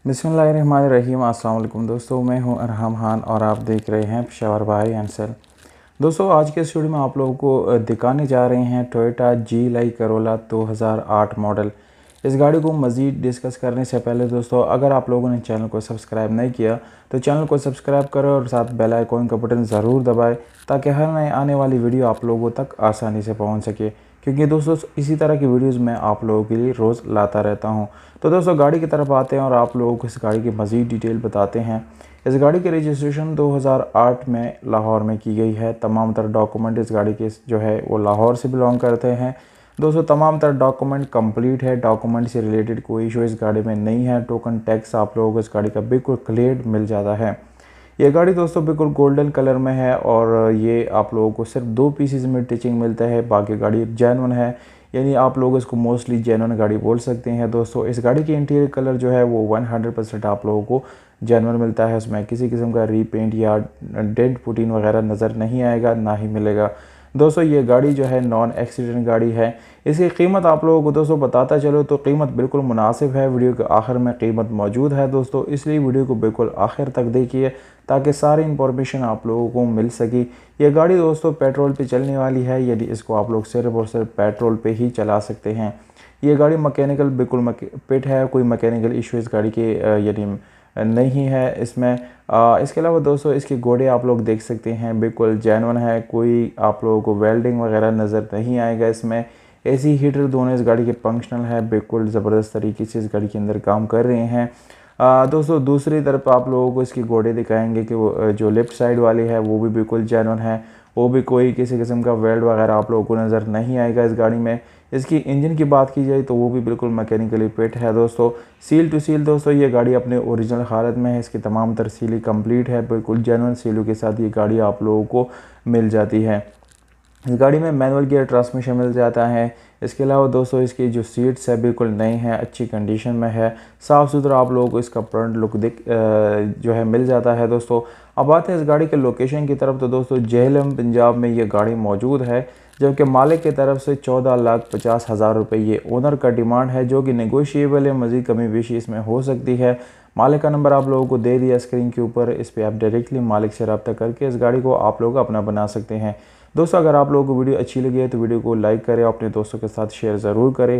बिस्मिल्लाहिर्रहमानिर्रहीम। अस्सलाम वालेकुम दोस्तों, मैं हूं अरहम खान और आप देख रहे हैं पेशावर बाय एंड सेल। दोस्तों, आज के इस वीडियो में आप लोगों को दिखाने जा रहे हैं टोयोटा जी करोला 2008 मॉडल। इस गाड़ी को मज़ीद डिस्कस करने से पहले दोस्तों, अगर आप लोगों ने चैनल को सब्सक्राइब नहीं किया तो चैनल को सब्सक्राइब करें और साथ बेल आइकॉन का बटन ज़रूर दबाएं ताकि हर नए आने वाली वीडियो आप लोगों तक आसानी से पहुंच सके, क्योंकि दोस्तों इसी तरह की वीडियोस मैं आप लोगों के लिए रोज़ लाता रहता हूं। तो दोस्तों, गाड़ी की तरफ आते हैं और आप लोगों को इस गाड़ी की मज़ीद डिटेल बताते हैं। इस गाड़ी की रजिस्ट्रेशन 2008 में लाहौर में की गई है। तमाम तरह डॉक्यूमेंट इस गाड़ी के जो है वो लाहौर से बिलोंग करते हैं। दोस्तों, तमाम तरह डॉक्यूमेंट कंप्लीट है। डॉक्यूमेंट से रिलेटेड कोई इशू इस गाड़ी में नहीं है। टोकन टैक्स आप लोगों को इस गाड़ी का बिल्कुल क्लियर मिल जाता है। ये गाड़ी दोस्तों बिल्कुल गोल्डन कलर में है और ये आप लोगों को सिर्फ 2 पीसेस में टिचिंग मिलता है। बाकी गाड़ी जेन्युइन है, यानी आप लोग इसको मोस्टली जेन्युइन गाड़ी बोल सकते हैं। दोस्तों, इस गाड़ी की इंटीरियर कलर जो है वो 100% आप लोगों को जेन्युइन मिलता है। उसमें किसी किस्म का रीपेंट या डेंट पुटीन वगैरह नज़र नहीं आएगा, ना ही मिलेगा। दोस्तों, ये गाड़ी जो है नॉन एक्सीडेंट गाड़ी है। इसकी कीमत आप लोगों को दोस्तों बताता चलो तो कीमत बिल्कुल मुनासिब है। वीडियो के आखिर में कीमत मौजूद है दोस्तों, इसलिए वीडियो को बिल्कुल आखिर तक देखिए ताकि सारी इंफॉर्मेशन आप लोगों को मिल सके। ये गाड़ी दोस्तों पेट्रोल पे चलने वाली है, यदि इसको आप लोग सिर्फ और सिर्फ पेट्रोल पे ही चला सकते हैं। ये गाड़ी मैकेनिकल बिल्कुल फिट है, कोई मैकेनिकल इशू इस गाड़ी के यदि नहीं है इसमें। इसके अलावा दोस्तों इसके घोड़े आप लोग देख सकते हैं बिल्कुल जेन्युइन है। कोई आप लोगों को वेल्डिंग वगैरह नज़र नहीं आएगा इसमें। एसी हीटर दोनों इस गाड़ी के फंक्शनल है, बिल्कुल ज़बरदस्त तरीके से इस गाड़ी के अंदर काम कर रहे हैं। दोस्तों, दूसरी तरफ आप लोगों को इसकी घोड़े दिखाएंगे कि वो जो लेफ़्ट साइड वाली है वो भी बिल्कुल जेन्युइन है। वो भी कोई किसी किस्म का वेल्ड वगैरह आप लोगों को नज़र नहीं आएगा इस गाड़ी में। इसकी इंजन की बात की जाए तो वो भी बिल्कुल मैकेनिकली फिट है। दोस्तों, सील टू सील दोस्तों ये गाड़ी अपने ओरिजिनल हालत में है। इसकी तमाम तरह सीली कंप्लीट है, बिल्कुल जेन्युइन सीलों के साथ ये गाड़ी आप लोगों को मिल जाती है। इस गाड़ी में मैनुअल गियर ट्रांसमिशन मिल जाता है। इसके अलावा दोस्तों इसकी जो सीट्स है बिल्कुल नई है, अच्छी कंडीशन में है, साफ़ सुथरा आप लोगों को इसका फ्रंट लुक जो है मिल जाता है। दोस्तों, अब आते हैं इस गाड़ी के लोकेशन की तरफ। तो दोस्तों जेहलम पंजाब में ये गाड़ी मौजूद है, जबकि मालिक की तरफ से 14,50,000 रुपये ये ओनर का डिमांड है, जो कि नेगोशिएबल है। मज़ीद कमी बेशी इसमें हो सकती है। मालिक का नंबर आप लोगों को दे दिया स्क्रीन के ऊपर, इस पर आप डायरेक्टली मालिक से रब्ता करके इस गाड़ी को आप लोग अपना बना सकते हैं। दोस्तों, अगर आप लोगों को वीडियो अच्छी लगी है तो वीडियो को लाइक करें, अपने दोस्तों के साथ शेयर ज़रूर करें।